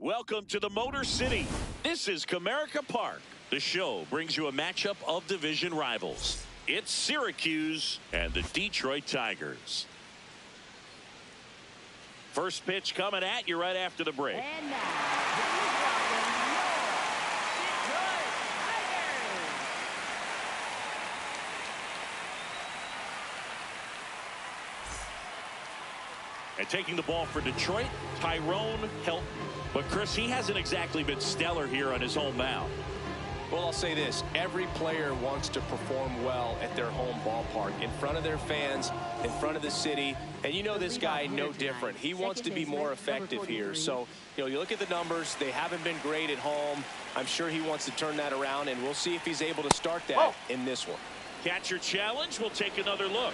Welcome to the Motor City. This is Comerica Park. The show brings you a matchup of division rivals. It's Syracuse and the Detroit Tigers. First pitch coming at you right after the break. And now, please welcome your Detroit Tigers. And taking the ball for Detroit, Tyrone Helton. But Chris, he hasn't exactly been stellar here on his home mound. Well, I'll say this. Every player wants to perform well at their home ballpark, in front of their fans, in front of the city. And you know this guy no different. He wants to be more effective here. So, you look at the numbers. They haven't been great at home. I'm sure he wants to turn that around, and we'll see if he's able to start that in this one. Catcher challenge. We'll take another look.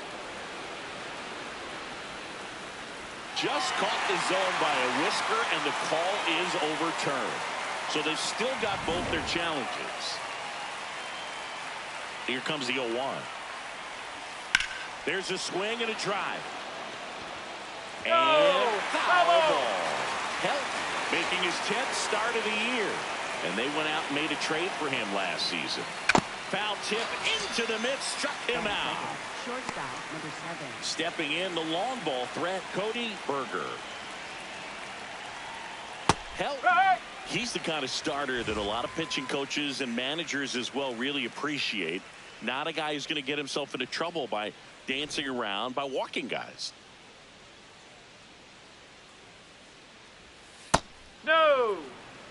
Just caught the zone by a whisker, and the call is overturned. So they've still got both their challenges. Here comes the 0-1. There's a swing and a drive. And foul ball. Helton making his 10th start of the year. And they went out and made a trade for him last season. Foul tip into the mid, struck him out. Shortstop, number 7. Stepping in, the long ball threat, Cody Berger. Helton. He's the kind of starter that a lot of pitching coaches and managers as well really appreciate. Not a guy who's going to get himself into trouble by dancing around, by walking guys. No!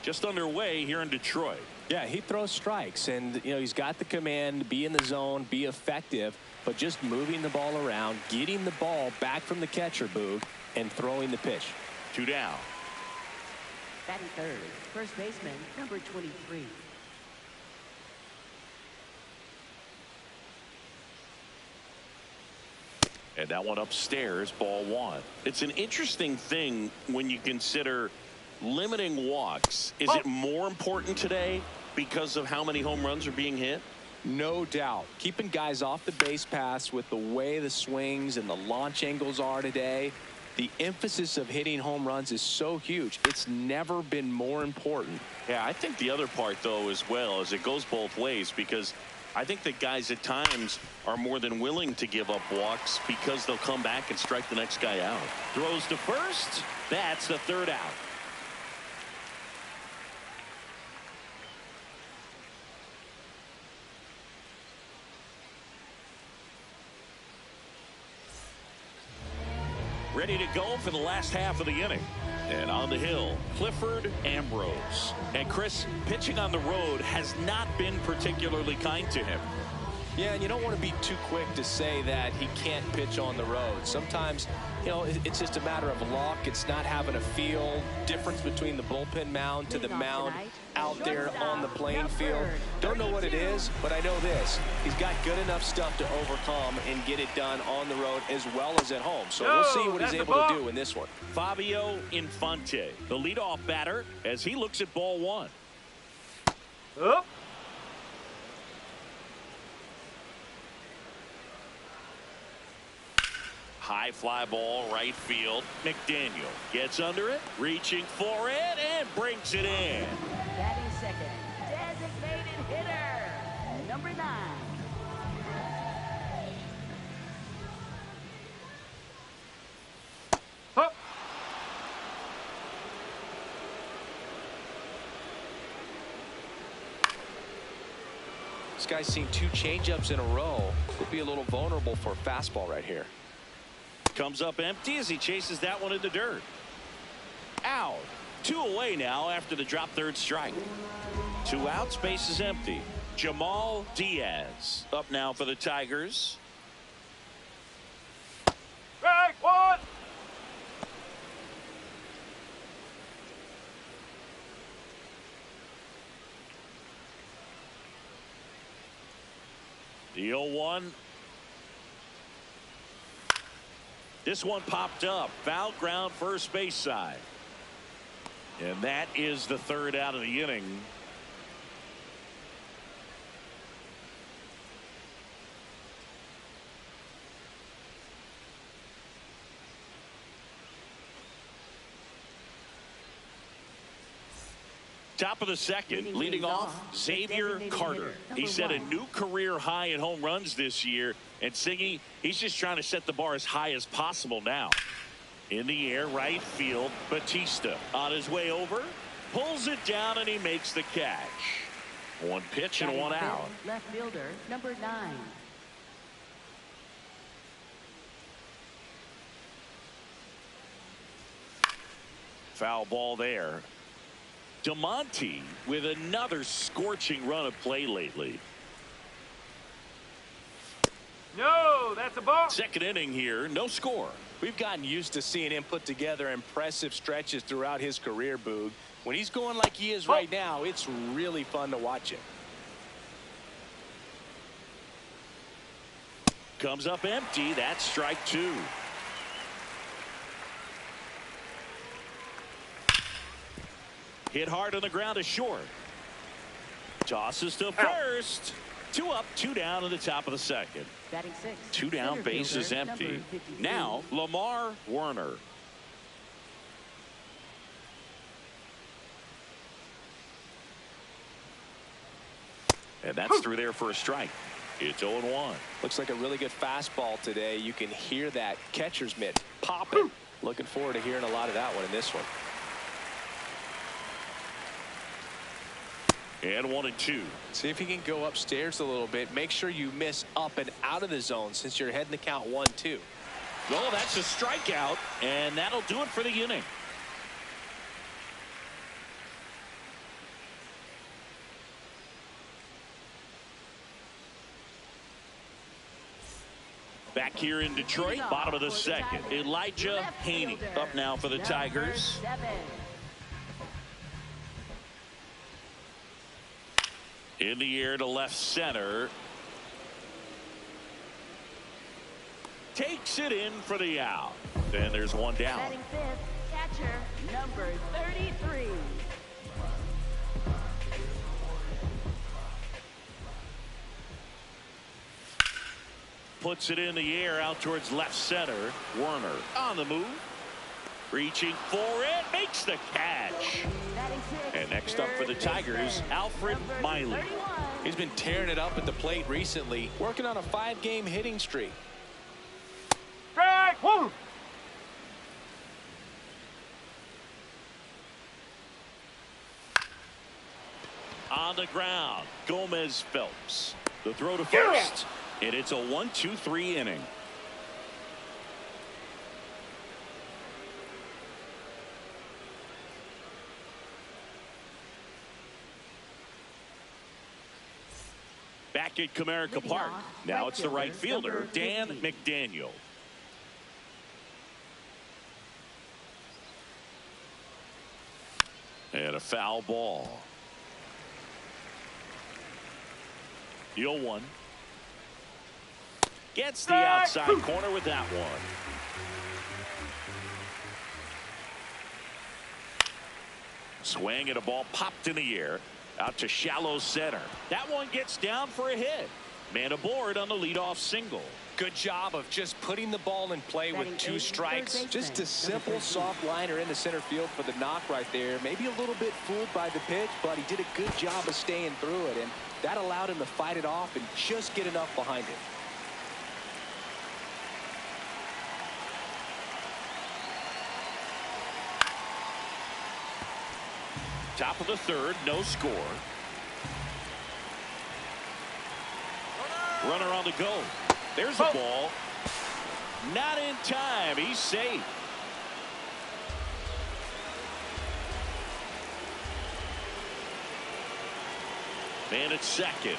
Just underway here in Detroit. Yeah, he throws strikes, and he's got the command, be in the zone, be effective, but just moving the ball around, getting the ball back from the catcher booth, and throwing the pitch. 2 down. Batting third, first baseman, number 23. And that one upstairs, ball 1. It's an interesting thing when you consider limiting walks. Is it more important today because of how many home runs are being hit? No doubt. Keeping guys off the base paths with the way the swings and the launch angles are today, the emphasis of hitting home runs is so huge. It's never been more important. Yeah, I think the other part, though, as well, is it goes both ways, because I think that guys at times are more than willing to give up walks because they'll come back and strike the next guy out. Throws to first. That's the third out. Ready to go for the last half of the inning. And on the hill, Clifford Ambrose. And Chris, pitching on the road has not been particularly kind to him. Yeah, and you don't want to be too quick to say that he can't pitch on the road. Sometimes, it's just a matter of luck. It's not having a feel. Difference between the bullpen mound to the mound out there on the playing field. Don't know what it is, but I know this. He's got good enough stuff to overcome and get it done on the road as well as at home. So we'll see what he's able to do in this one. Fabio Infante, the leadoff batter, as he looks at ball 1. Up. High fly ball, right field. McDaniel gets under it, reaching for it, and brings it in. Batting second, designated hitter, number 9. Up. This guy's seen 2 changeups in a row. Could be a little vulnerable for a fastball right here. Comes up empty as he chases that one in the dirt. Out. 2 away now after the drop third strike. 2 outs, base is empty. Jamal Diaz up now for the Tigers. Strike 1. The 0-1. This one popped up. Foul ground, first base side. And that is the third out of the inning. Top of the second, leading off, Xavier Carter. He set a new career high in home runs this year. And Siggy, he's just trying to set the bar as high as possible now. In the air, right field, Batista on his way over, pulls it down, and he makes the catch. One pitch and one out. Left fielder, number 9. Foul ball there. DeMonte with another scorching run of play lately. No, that's a ball. Second inning here, no score. We've gotten used to seeing him put together impressive stretches throughout his career, Boog. When he's going like he is right now, it's really fun to watch him. Comes up empty. That's strike 2. Hit hard on the ground to short. Tosses to first. 2 up, 2 down in the top of the second. Batting 6. 2 down, base is empty. Now Lamar Werner. And that's through there for a strike. It's 0-1. Looks like a really good fastball today. You can hear that catcher's mitt popping. Looking forward to hearing a lot of that one in this one. And 1-2. See if he can go upstairs a little bit. Make sure you miss up and out of the zone since you're heading the count 1-2. Well, that's a strikeout, and that'll do it for the inning. Back here in Detroit, bottom of the second. Elijah Haney up now for the Tigers. In the air to left center. Takes it in for the out. Then there's one down. Batting 5th, catcher, number 33. Puts it in the air out towards left center. Werner on the move. Reaching for it. Makes the catch. And next up for the Tigers, Alfred Miley. He's been tearing it up at the plate recently. Working on a 5-game hitting streak. Strike 1. On the ground, Gomez Phelps. The throw to first. And it's a 1-2-3 inning. Back at Comerica Park. Now it's the right fielder, Dan McDaniel. And a foul ball. The 0-1. Gets the outside corner with that one. Swing and a ball popped in the air. Out to shallow center. That one gets down for a hit. Man aboard on the leadoff single. Good job of just putting the ball in play with 2 strikes. Just a simple soft liner into center field for the knock right there. Maybe a little bit fooled by the pitch, but he did a good job of staying through it, and that allowed him to fight it off and just get enough behind it. Top of the third, no score. Runner on the go. There's a ball. Not in time. He's safe. Man at second.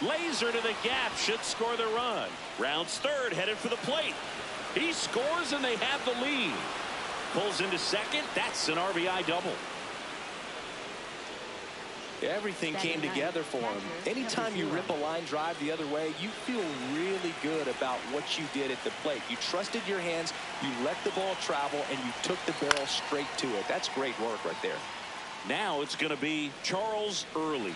Laser to the gap. Should score the run. Rounds third. Headed for the plate. He scores and they have the lead. Pulls into second. That's an RBI double. Everything came together for him. Anytime you rip a line drive the other way, you feel really good about what you did at the plate. You trusted your hands, you let the ball travel, and you took the barrel straight to it. That's great work right there. Now it's going to be Charles Early.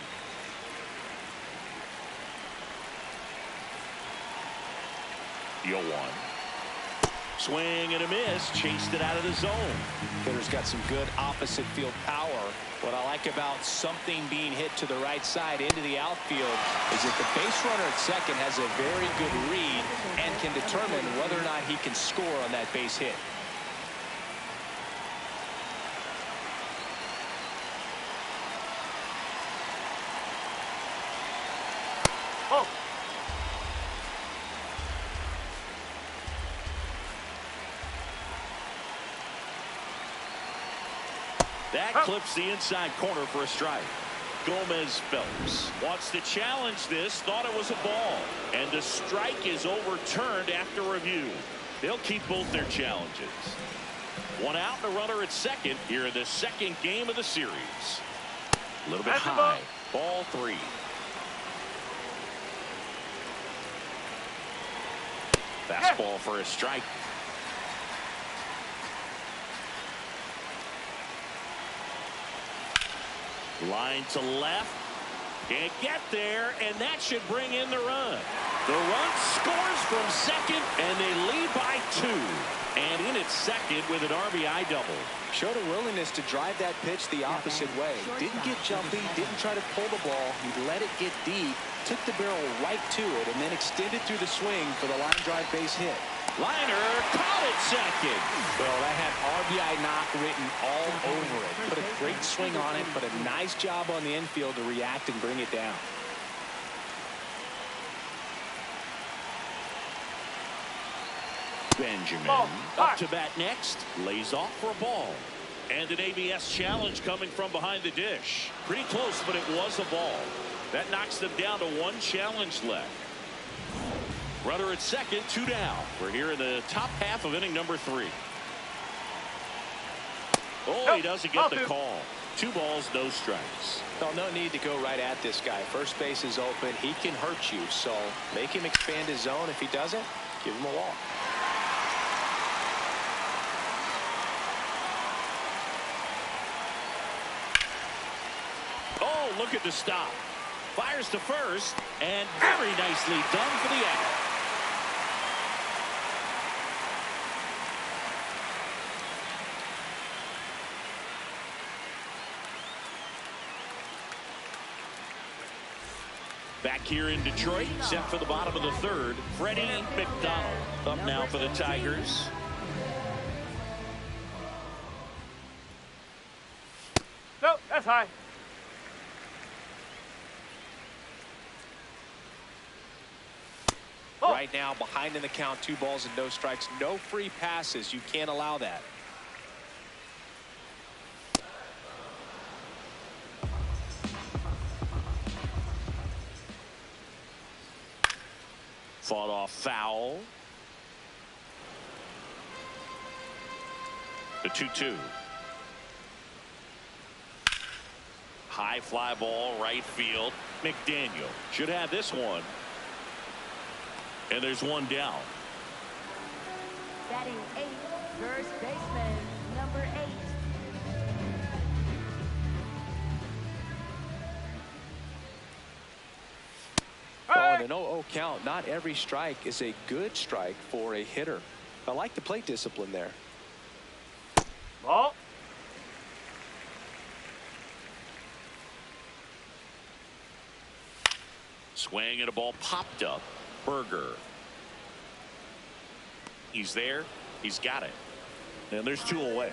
The 0-1. Swing and a miss. Chased it out of the zone. Hitter's got some good opposite field power. What I like about something being hit to the right side into the outfield is that the base runner at second has a very good read and can determine whether or not he can score on that base hit. Oh. That clips the inside corner for a strike. Gomez Phelps wants to challenge this, thought it was a ball, and the strike is overturned after review. They'll keep both their challenges. One out and a runner at second here in the second game of the series. A little bit high. Ball 3. Fastball for a strike. Line to left. Can't get there, and that should bring in the run. The run scores from second, and they lead by 2. And in at second with an RBI double. Showed a willingness to drive that pitch the opposite way. Didn't get jumpy, didn't try to pull the ball. He let it get deep, took the barrel right to it, and then extended through the swing for the line drive base hit. Liner caught it second. Well, that had RBI knock written all over it. Put a great swing on it, but a nice job on the infield to react and bring it down. Benjamin up to bat next. Lays off for a ball. And an ABS challenge coming from behind the dish. Pretty close, but it was a ball. That knocks them down to 1 challenge left. Runner at second, 2 down. We're here in the top half of inning number 3. Oh, he doesn't get the call. 2 balls, no strikes. Well, no need to go right at this guy. First base is open. He can hurt you, so make him expand his zone. If he doesn't, give him a walk. Oh, look at the stop. Fires to first, and very nicely done for the out. Back here in Detroit, set for the bottom of the 3rd. Freddie McDonald up now for the Tigers. Nope, that's high. Right now, behind in the count, 2 balls and no strikes. No free passes. You can't allow that. Fought off foul. The 2-2. High fly ball, right field. McDaniel should have this one. And there's 1 down. Batting 8, first baseman, number 8. Oh, in an 0-0 count, not every strike is a good strike for a hitter. I like the plate discipline there. Ball. Swing and a ball popped up. Berger. He's there. He's got it. And there's 2 away.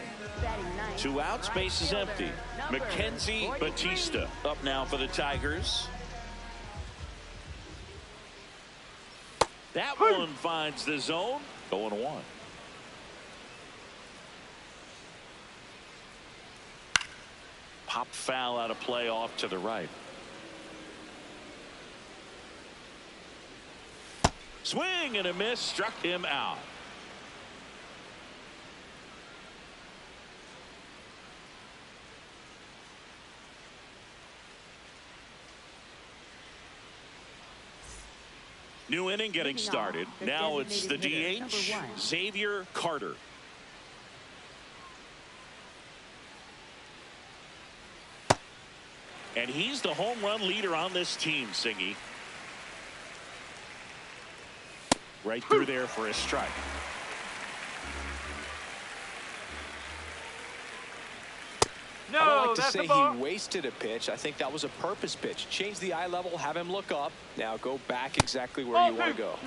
2 outs. Base is empty. Mackenzie Batista up now for the Tigers. That one finds the zone. 0-1. Pop foul out of play off to the right. Swing and a miss, struck him out. New inning getting started. Now it's the DH, Xavier Carter. And he's the home run leader on this team, Singy. Right through there for a strike. No, I don't like to that's say a ball. he wasted a pitch. I think that was a purpose pitch. Change the eye level, have him look up. Now go back exactly where Ball you want to two. go.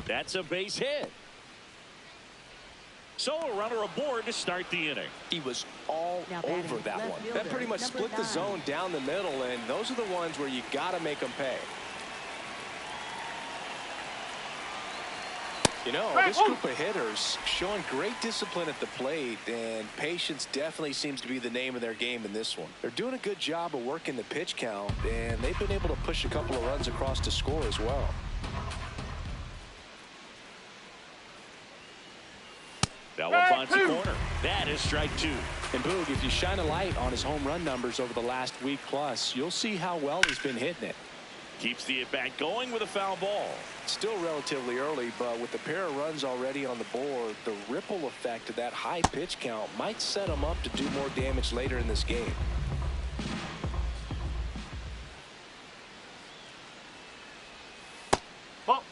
That's a base hit. So a runner aboard to start the inning. He was all Now over batting that left one. fielder, That pretty much number split the 9. zone down the middle, and those are the ones where you got to make them pay. You know, this group of hitters showing great discipline at the plate, and patience definitely seems to be the name of their game in this one. They're doing a good job of working the pitch count, and they've been able to push a couple of runs across to score as well. That one finds the corner. That is strike 2. And Boog, if you shine a light on his home run numbers over the last week plus, you'll see how well he's been hitting it. Keeps the at-bat going with a foul ball. Still relatively early, but with a pair of runs already on the board, the ripple effect of that high pitch count might set him up to do more damage later in this game. Ball.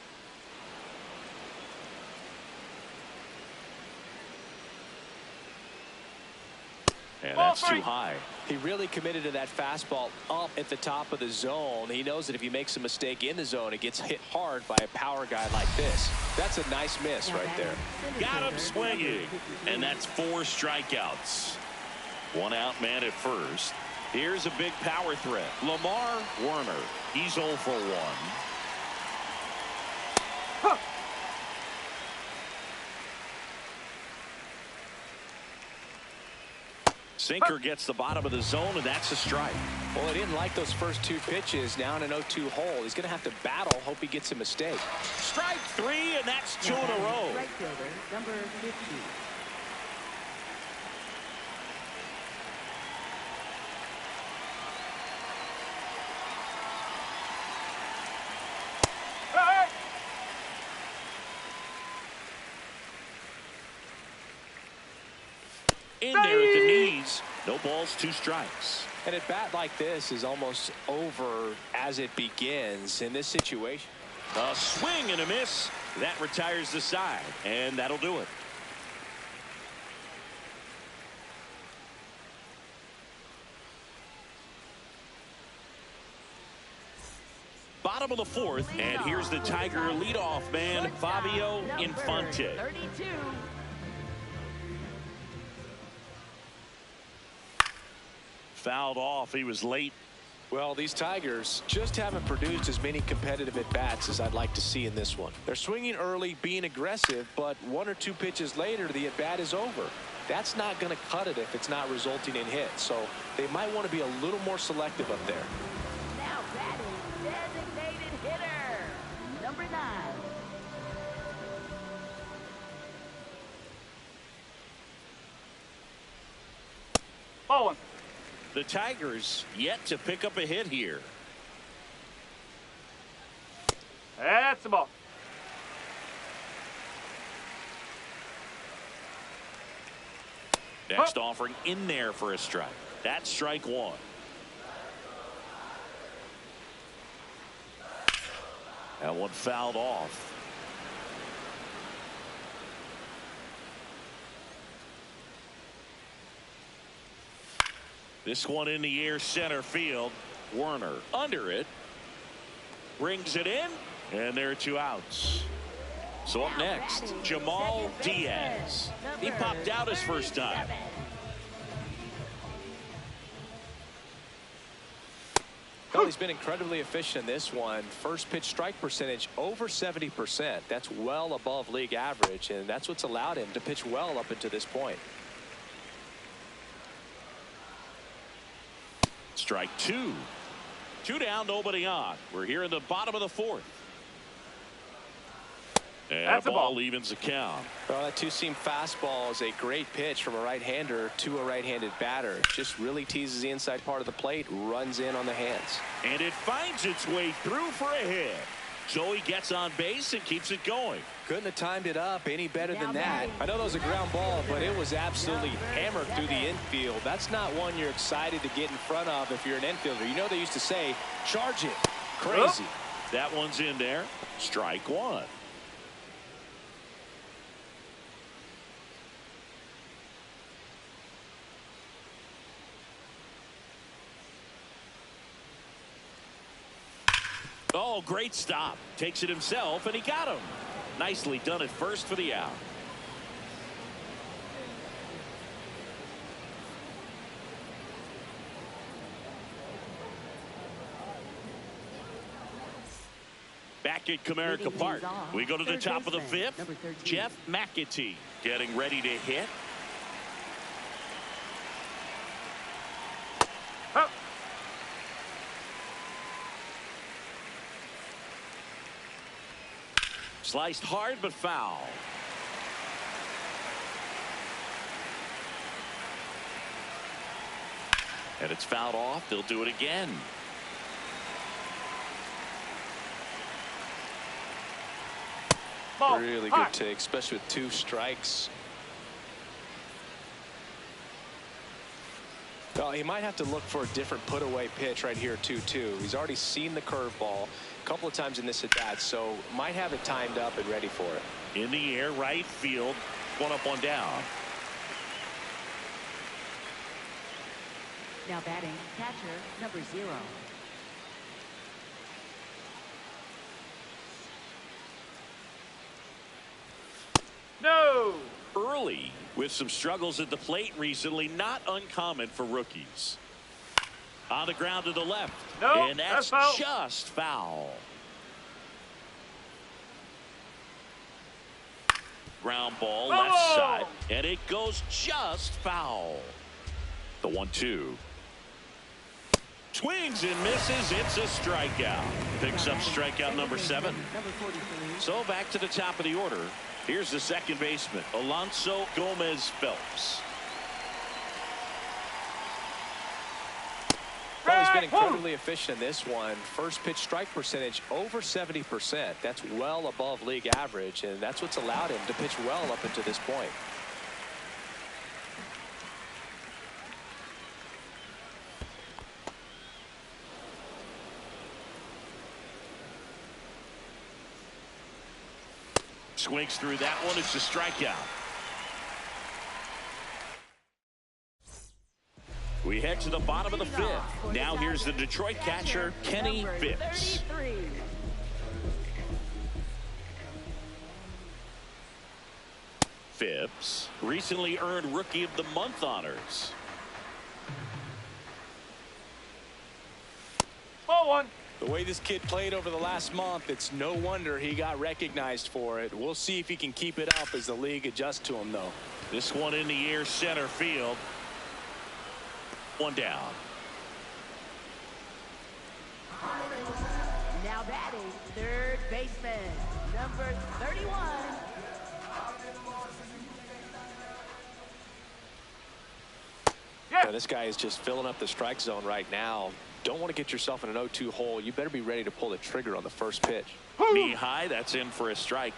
And Ball that's 3. too high. He really committed to that fastball up at the top of the zone. He knows that if he makes a mistake in the zone, it gets hit hard by a power guy like this. That's a nice miss Now right batting there. center Got him fielder, swinging. number 53. And that's 4 strikeouts. One out man at first. Here's a big power threat. Lamar Werner. He's 0 for 1. Sinker gets the bottom of the zone, and that's a strike. Well, he didn't like those first 2 pitches. Now in an 0-2 hole, he's going to have to battle, hope he gets a mistake. Strike 3, and that's 2 Now in a batting row. right fielder, number 50. Hey! In there at the knees. No balls, 2 strikes. And a bat like this is almost over as it begins in this situation. A swing and a miss. That retires the side, and that'll do it. Bottom of the 4th, and here's the Tiger leadoff man, Fabio Number Infante. 32. Fouled off. He was late. Well, these Tigers just haven't produced as many competitive at-bats as I'd like to see in this one. They're swinging early, being aggressive, but 1 or 2 pitches later, the at-bat is over. That's not going to cut it if it's not resulting in hits. So they might want to be a little more selective up there. Now batting designated hitter, number 9. Ball 1. The Tigers yet to pick up a hit here. That's the ball. Next offering in there for a strike. That's strike 1. That one fouled off. This one in the air, center field. Werner under it. Brings it in, and there are 2 outs. So up next, Jamal Diaz. He popped out his first time. Well, he's been incredibly efficient in this one. First pitch strike percentage over 70%. That's well above league average, and that's what's allowed him to pitch well up until this point. Strike 2. 2 down, nobody on. We're here in the bottom of the 4th. And That's a ball. evens the count. Well, that 2-seam fastball is a great pitch from a right-hander to a right-handed batter. Just really teases the inside part of the plate, runs in on the hands. And it finds its way through for a hit. So he gets on base and keeps it going. Couldn't have timed it up any better than that. I know that was a ground ball, but it was absolutely hammered through the infield. That's not one you're excited to get in front of if you're an infielder. You know they used to say, charge it. Crazy. That one's in there. Strike 1. Oh, great stop. Takes it himself, and he got him. Nicely done at first for the out. Back at Comerica Park, we go to the top of the fifth. Jeff McAtee getting ready to hit. Up. Sliced hard but foul. And it's fouled off. They'll do it again. Ball. Really High. good take, especially with 2 strikes. Oh, he might have to look for a different put-away pitch right here, 2-2. He's already seen the curveball a couple of times in this at-bat, so might have it timed up and ready for it. In the air, right field. One up, one down. Now batting, catcher, number 0. No. Early with some struggles at the plate recently, not uncommon for rookies. On the ground to the left. No, and that's foul. just foul. Ground ball left side, and it goes just foul. The 1-2. Swings and misses. It's a strikeout. Picks up strikeout number 7. Number 43. So back to the top of the order. Here's the second baseman, Alonso Gomez Phelps. Well, he's been incredibly efficient in this one. First pitch strike percentage over 70%. That's well above league average, and that's what's allowed him to pitch well up until this point. Swings through that one. It's a strikeout. We head to the bottom of the fifth. Now here's the Detroit catcher, Kenny Phipps. 33. Phipps recently earned Rookie of the Month honors. Ball 1. The way this kid played over the last month, it's no wonder he got recognized for it. We'll see if he can keep it up as the league adjusts to him, though. This one in the air, center field. One down. Now batting, third baseman, number 31. Yeah. Now, this guy is just filling up the strike zone right now. Don't want to get yourself in an 0-2 hole. You better be ready to pull the trigger on the first pitch. Knee high, that's in for a strike.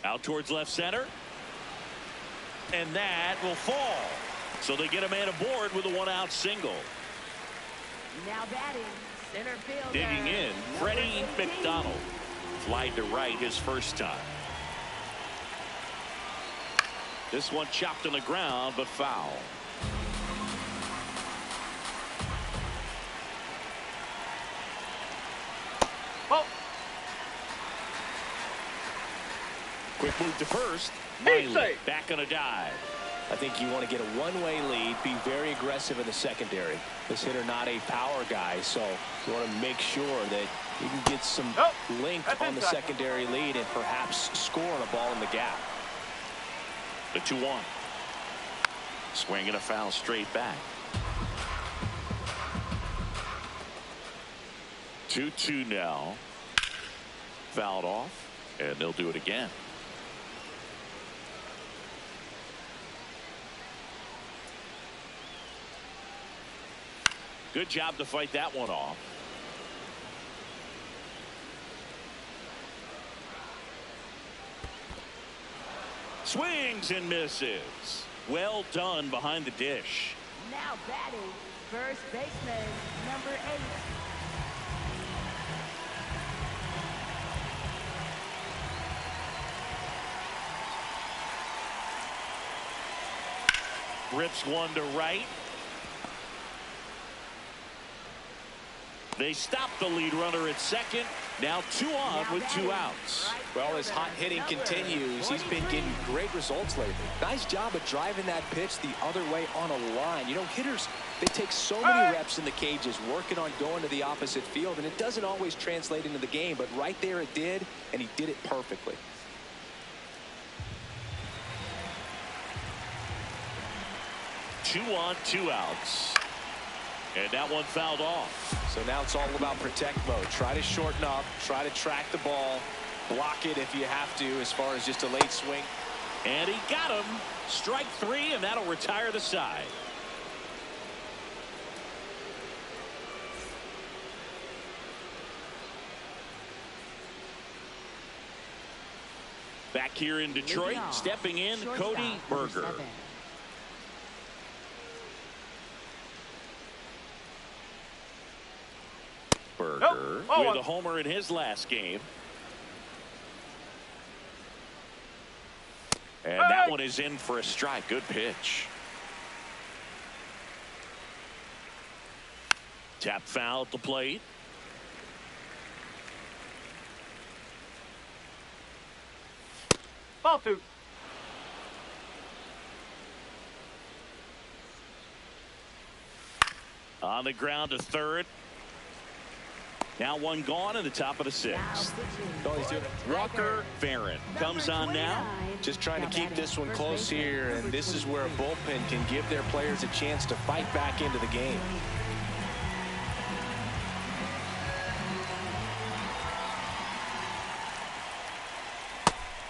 Out towards left center. And that will fall. So they get a man aboard with a 1-out single. Now batting, center fielder. Digging in, Freddie number 18. McDonald. Flied to right his first time. This one chopped on the ground, but foul. Ball. Quick move to first. Neat Miley save. back on a dive. I think you want to get a one-way lead, be very aggressive in the secondary. This hitter not a power guy, so you want to make sure that you can get some length That's on the inside. secondary lead and perhaps score on a ball in the gap. The 2-1. Swing and a foul straight back. 2-2 now. Fouled off, and they'll do it again. Good job to fight that one off. Swings and misses. Well done behind the dish. Now batting, first baseman, number 8. Rips one to right. They stop the lead runner at second. Now 2 on with 2 outs. Well, his hot hitting continues. He's been getting great results lately. Nice job of driving that pitch the other way on a line. You know, hitters, they take so many reps in the cages working on going to the opposite field, and it doesn't always translate into the game, but right there it did, and he did it perfectly. Two on, 2 outs. And that one fouled off. So now it's all about protect mode. Try to shorten up, try to track the ball, block it if you have to as far as just a late swing. And he got him. Strike 3, and that'll retire the side. Back here in Detroit, stepping in, Cody Berger. Berger with a homer in his last game. And that one is in for a strike. Good pitch. Tap foul at the plate. Ball 2. On the ground to third. Now 1 gone in the top of the 6th. Walker Barron comes on now. Just trying to keep this one close here, and this is where a bullpen can give their players a chance to fight back into the game.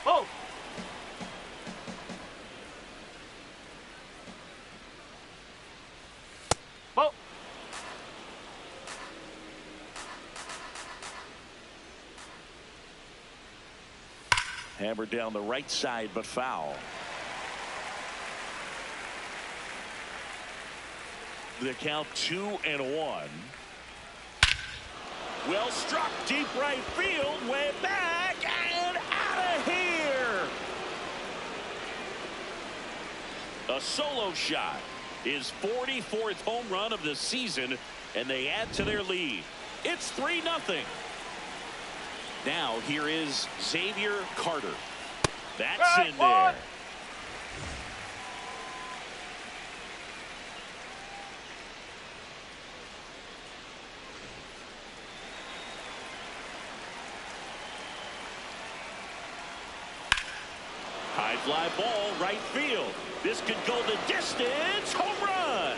Oh! Oh! Hammered down the right side, but foul. The count 2-1. Well struck, deep right field, way back and out of here. A solo shot, his 44th home run of the season, and they add to their lead. It's 3-0. Now here is Xavier Carter. That's in there. High fly ball, right field. This could go the distance. Home run.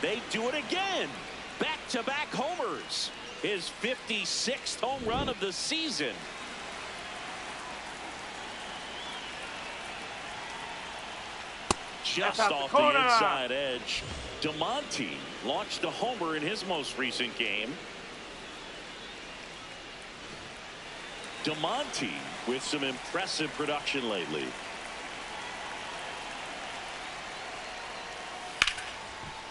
They do it again. Back-to-back homers. His 56th home run of the season. Just off the inside edge. DeMonte launched a homer in his most recent game. DeMonte with some impressive production lately.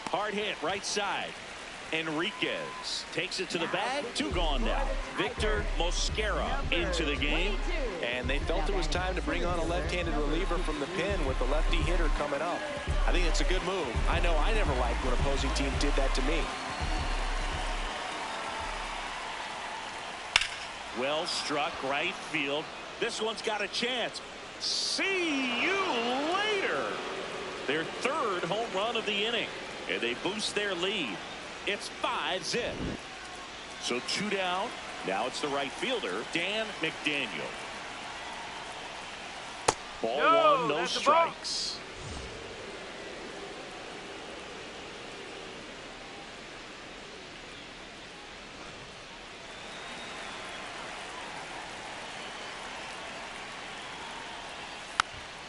Hard hit right side. Enriquez takes it to the bag. 2 gone now. Victor Mosquera into the game. And they felt it was time to bring on a left-handed reliever from the pen with the lefty hitter coming up. I think it's a good move. I know I never liked when opposing teams did that to me. Well struck right field. This one's got a chance. See you later. Their 3rd home run of the inning. And they boost their lead. It's 5-0. So 2 down. Now it's the right fielder, Dan McDaniel. Ball 1, no strikes.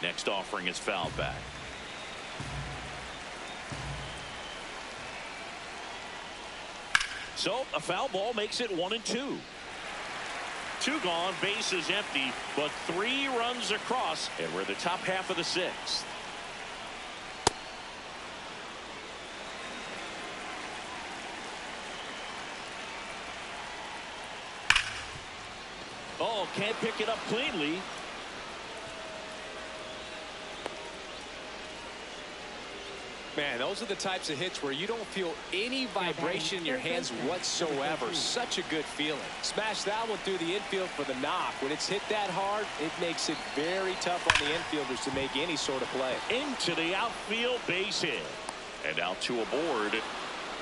Next offering is fouled back. So a foul ball makes it 1-2. 2 gone, bases empty, but 3 runs across, and we're the top half of the 6th. Oh, can't pick it up cleanly. Man, those are the types of hits where you don't feel any vibration in your hands whatsoever. Such a good feeling. Smash that one through the infield for the knock. When it's hit that hard, it makes it very tough on the infielders to make any sort of play. Into the outfield, base hit. And out to a board.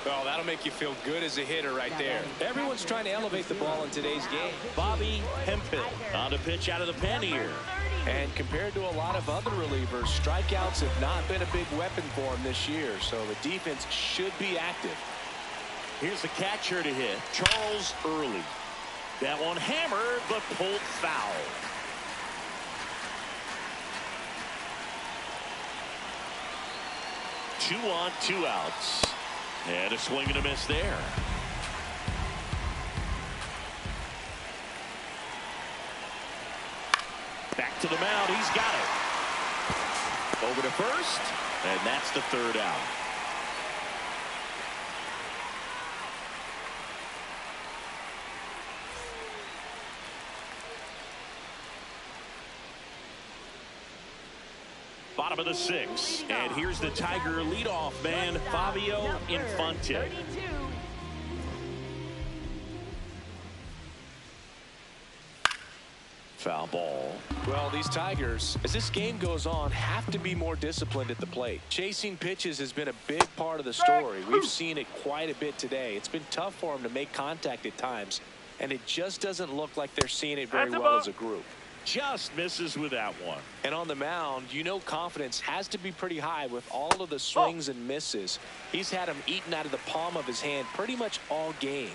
Well, that'll make you feel good as a hitter right there. Everyone's trying to elevate the ball in today's game. Bobby Hemphill on the pitch out of the pen here. And compared to a lot of other relievers, strikeouts have not been a big weapon for him this year, so the defense should be active. Here's the catcher to hit, Charles Early. That one hammered, but pulled foul. Two on, two outs. And a swing and a miss there. Back to the mound. He's got it. Over to first. And that's the third out. Bottom of the sixth. And here's the Tiger leadoff man, Fabio Infante. Foul ball. Well, these Tigers, as this game goes on, have to be more disciplined at the plate. Chasing pitches has been a big part of the story. We've seen it quite a bit today. It's been tough for them to make contact at times, and it just doesn't look like they're seeing it very well as a group. Just misses with that one. And on the mound, you know confidence has to be pretty high with all of the swings and misses. He's had them eaten out of the palm of his hand pretty much all game.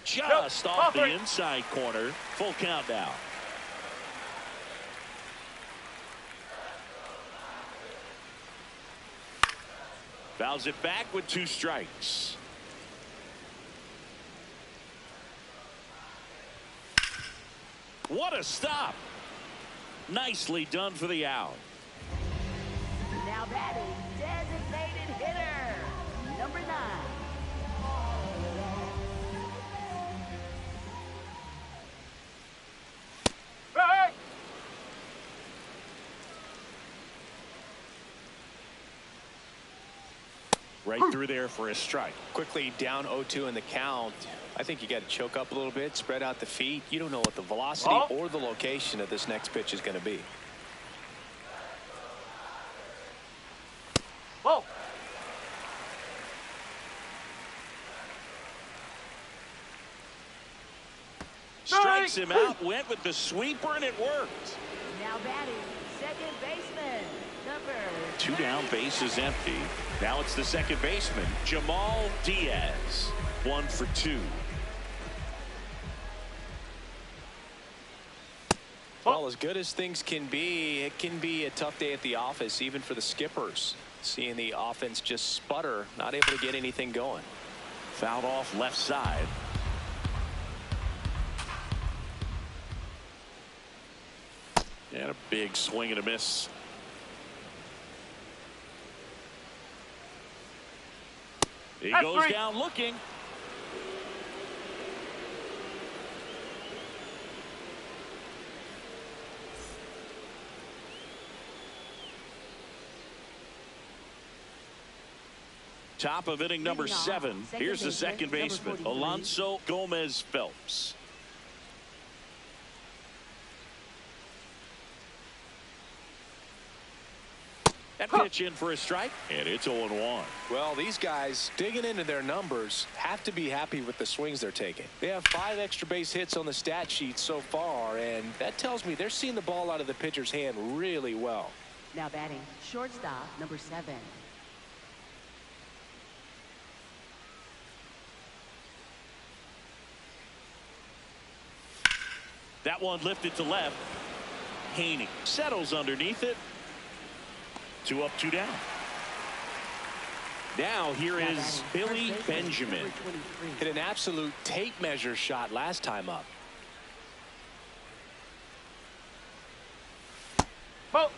Just off the inside corner. Full count now. Fouls it back with two strikes. What a stop. Nicely done for the out. Now batting, designated hitter, number 9. Hey! Right through there for a strike. Quickly down 0-2 in the count. I think you got to choke up a little bit, spread out the feet. You don't know what the velocity or the location of this next pitch is going to be. Whoa! Strikes him out, went with the sweeper, and it worked. Now batting, second baseman, number 2 down, base is empty. Now it's the second baseman, Jamal Diaz. 1 for 2. Well, as good as things can be, it can be a tough day at the office, even for the skippers. Seeing the offense just sputter, not able to get anything going. Fouled off left side. And a big swing and a miss. He goes down looking. Top of inning number 7. Here's the second baseman, Alonso Gomez Phelps. That pitch in for a strike, and it's 0-1. Well, these guys digging into their numbers have to be happy with the swings they're taking. They have 5 extra base hits on the stat sheet so far, and that tells me they're seeing the ball out of the pitcher's hand really well. Now batting, shortstop, number 7. That one lifted to left. Haney settles underneath it. 2 up, 2 down. Now here is Billy Benjamin. Hit an absolute tape measure shot last time up. Whoa!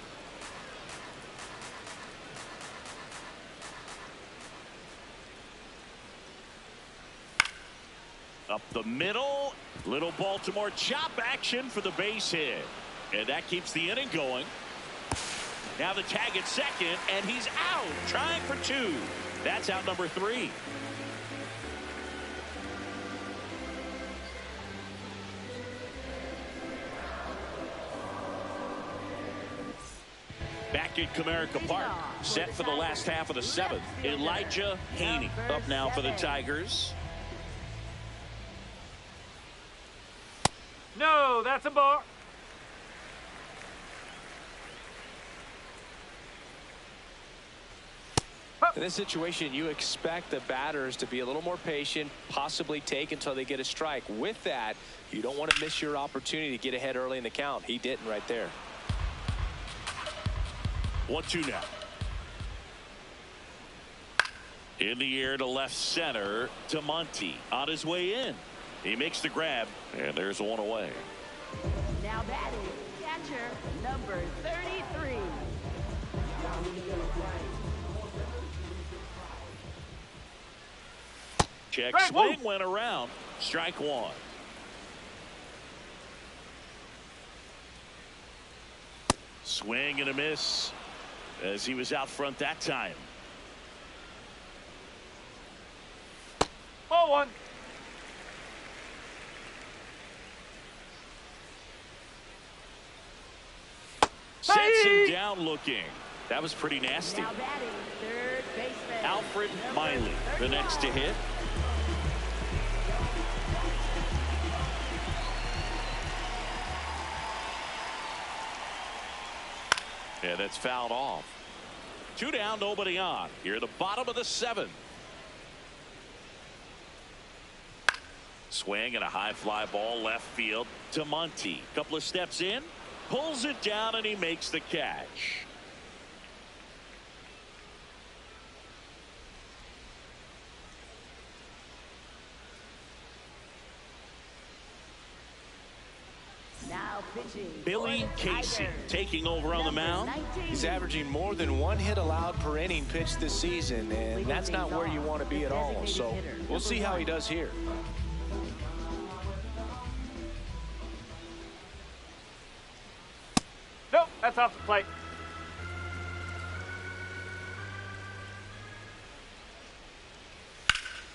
Up the middle. Little Baltimore chop action for the base hit. And that keeps the inning going. Now the tag at second, and he's out, trying for two. That's out number 3. Back at Comerica Park, set for the last half of the 7th. Elijah Haney up now for the Tigers. No, that's a ball. In this situation, you expect the batters to be a little more patient, possibly take until they get a strike. With that, you don't want to miss your opportunity to get ahead early in the count. He didn't right there. 1-2 now. In the air to left center to Monty on his way in. He makes the grab, and there's one away. Now batting, catcher number 33. Check Hey, swing whoa. went around. Strike 1. Swing and a miss as he was out front that time. Ball 1. Sets Hey! him down looking. That was pretty nasty. Now batting, third baseman. Alfred number Miley, the next to 31. hit. Yeah, that's fouled off. 2 down, nobody on. Here at the bottom of the 7th. Swing and a high fly ball left field to Monty. Couple of steps in, pulls it down, and he makes the catch. Now pitching. Billy for the Casey Tigers. taking over on the Number mound. 19. He's averaging more than 1 hit allowed per inning pitched this season, and that's not where you want to be at all. So we'll see how he does here. Nope, that's off the plate.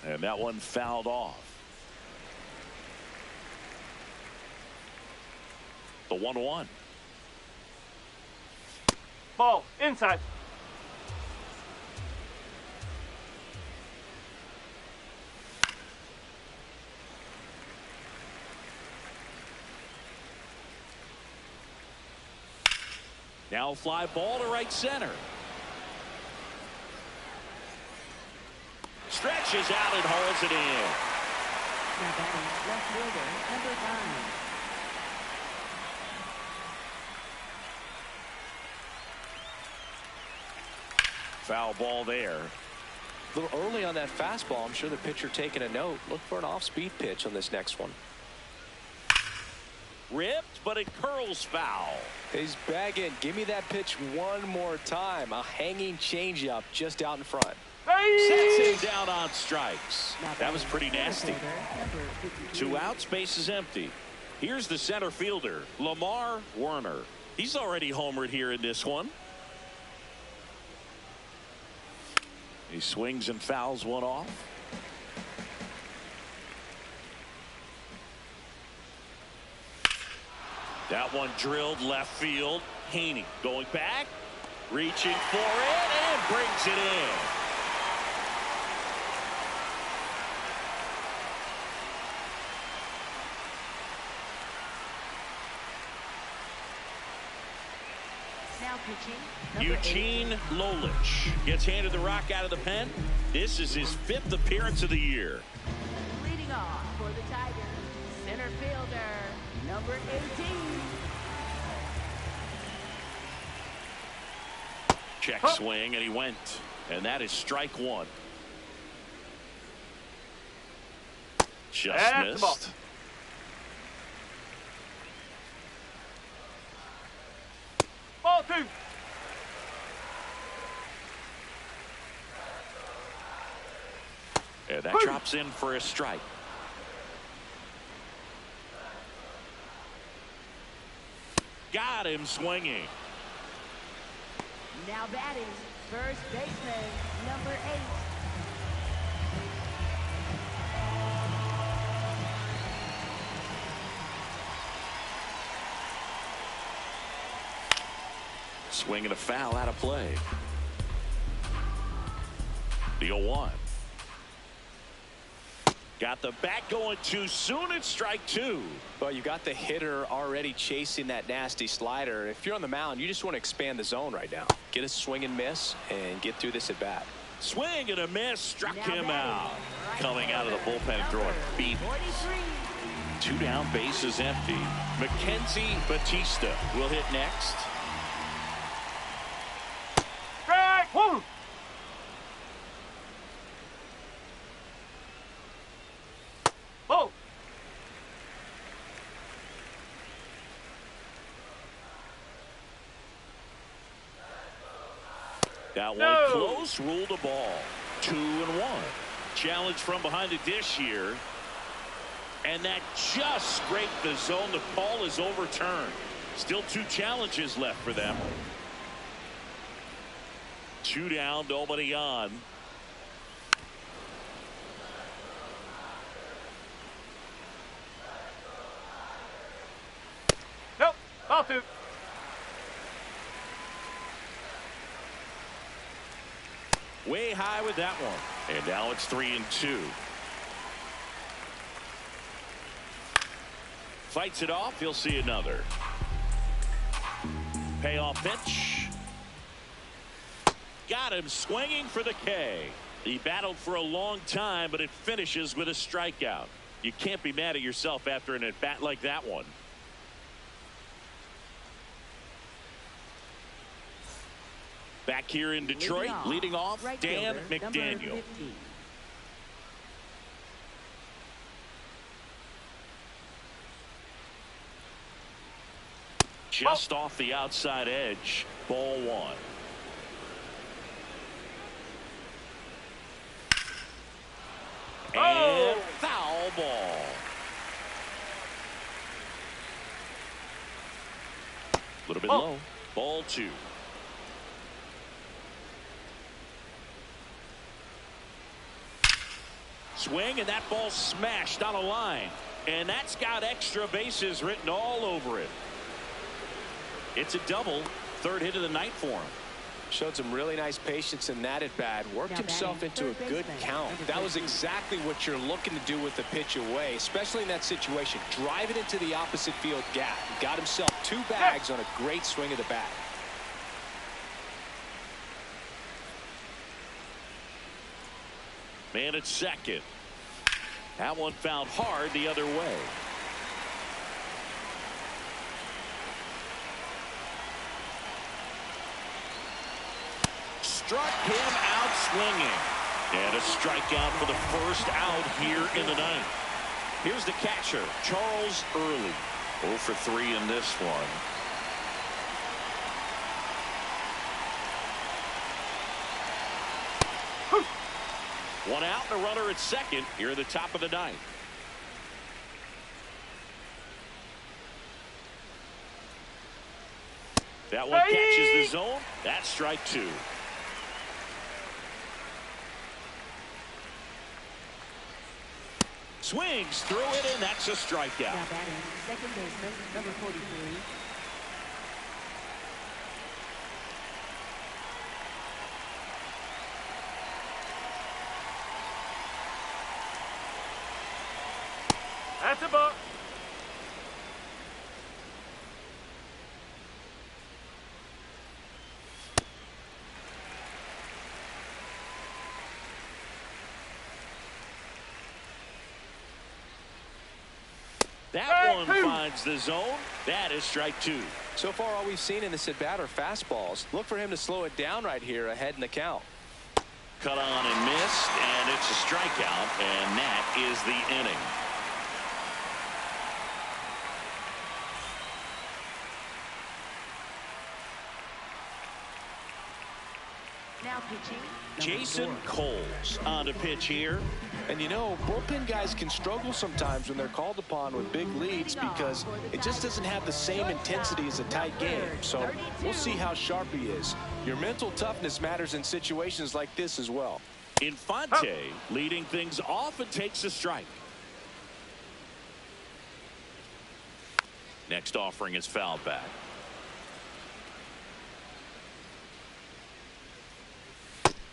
And that one fouled off. The 1-1. Ball inside. Now fly ball to right center. Stretches out and hauls it in. Now batting, left fielder number 5. Foul ball there. A little early on that fastball. I'm sure the pitcher taking a note. Look for an off-speed pitch on this next one. Ripped, but it curls foul. He's bagging. Give me that pitch one more time. A hanging changeup just out in front. Sets Hey! him down on strikes. That was pretty nasty. Number 52. 2 out, space is empty. Here's the center fielder, Lamar Werner. He's already homered here in this one. He swings and fouls one off. That one drilled left field. Haney going back, reaching for it, and brings it in. Now pitching. number 8. Eugene Lolich gets handed the rock out of the pen. This is his 5th appearance of the year. Leading off for the Tigers, center fielder number 18. Check swing, and he went. And that is strike 1. Just That's the ball. missed. Ball 2. Yeah, that drops in for a strike. Got him swinging. Now batting, first baseman, number 8. Swing and a foul out of play. The 0-1. Got the bat going too soon. It's strike 2. Well, you got the hitter already chasing that nasty slider. If you're on the mound, you just want to expand the zone right now. Get a swing and miss and get through this at bat. Swing and a miss. Struck Now him batting, out. right Coming out of the fielder, bullpen, throwing number beat. 43. 2 down, bases empty. Mackenzie Batista will hit next. Strike. Woo. Ball. That one No. close, ruled a ball. 2-1. Challenge from behind the dish here. And that just scraped the zone. The ball is overturned. Still 2 challenges left for them. 2 down, nobody on. Nope. Ball 2. Way high with that one. And now it's 3-2. Fights it off. He'll see another. Payoff pitch. Got him swinging for the K. He battled for a long time, but it finishes with a strikeout. You can't be mad at yourself after an at-bat like that one. Back here in Detroit, leading off, right Dan fielder, number McDaniel. 50. Just off the outside edge. Ball 1. Oh. And foul ball. A little bit Oh. low. Ball 2. Swing, and that ball smashed on a line. And that's got extra bases written all over it. It's a double. 3rd hit of the night for him. Showed some really nice patience in that at bat. Worked Now himself batting, into a third good baseman, count. number That was 13. exactly what you're looking to do with the pitch away, especially in that situation. Drive it into the opposite field gap. Got himself 2 bags on a great swing of the bat. Man at second. That one fouled hard the other way. Struck him out swinging. And a strikeout for the first out here in the ninth. Here's the catcher, Charles Early. 0 for 3 in this one. One out and a runner at second here at the top of the ninth. That one catches the zone. That's strike 2. Swings through it, and that's a strikeout. Now batting, second baseman, number 43. That's a ball. That one finds the zone. That is strike 2. So far, all we've seen in this at bat are fastballs. Look for him to slow it down right here ahead in the count. Cut on and missed, and it's a strikeout, and that is the inning. Now pitching. Jason Coles on the pitch here. And you know, bullpen guys can struggle sometimes when they're called upon with big leads because it just doesn't have the same intensity as a tight game. So we'll see how sharp he is. Your mental toughness matters in situations like this as well. Infante leading things off and takes a strike. Next offering is fouled back.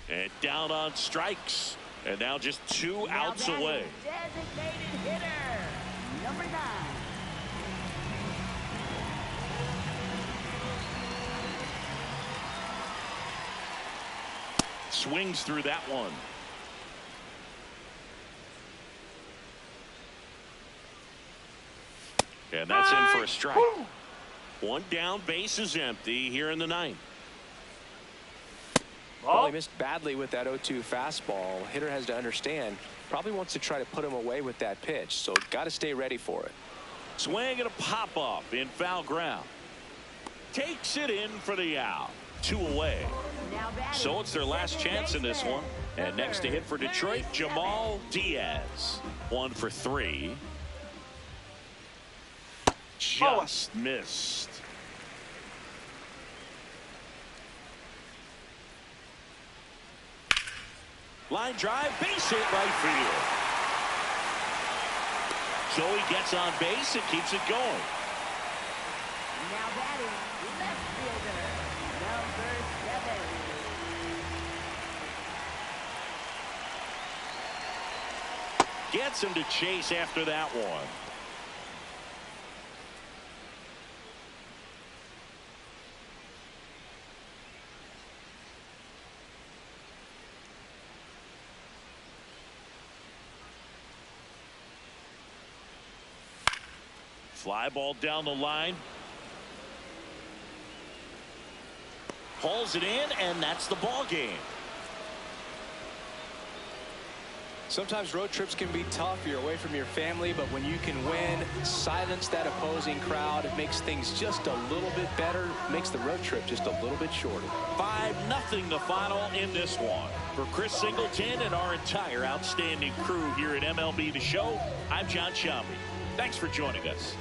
And down on strikes. And now just 2 outs away. Designated hitter, number 9. Swings through that one. And that's in for a strike. One down, base is empty here in the 9th. Well, he missed badly with that 0-2 fastball. Hitter has to understand, probably wants to try to put him away with that pitch, so got to stay ready for it. Swing and a pop up in foul ground. Takes it in for the out. 2 away. So it's their last chance in this one. And next to hit for Detroit, Jamal Diaz. 1 for 3. Just missed. Line drive, base hit right field. So he gets on base and keeps it going. Now batting, left fielder, number 7. Gets him to chase after that one. Fly ball down the line. Pulls it in, and that's the ball game. Sometimes road trips can be tough. You're away from your family, but when you can win, silence that opposing crowd, it makes things just a little bit better, makes the road trip just a little bit shorter. 5-0 the final in this one. For Chris Singleton and our entire outstanding crew here at MLB The Show, I'm John Shelby. Thanks for joining us.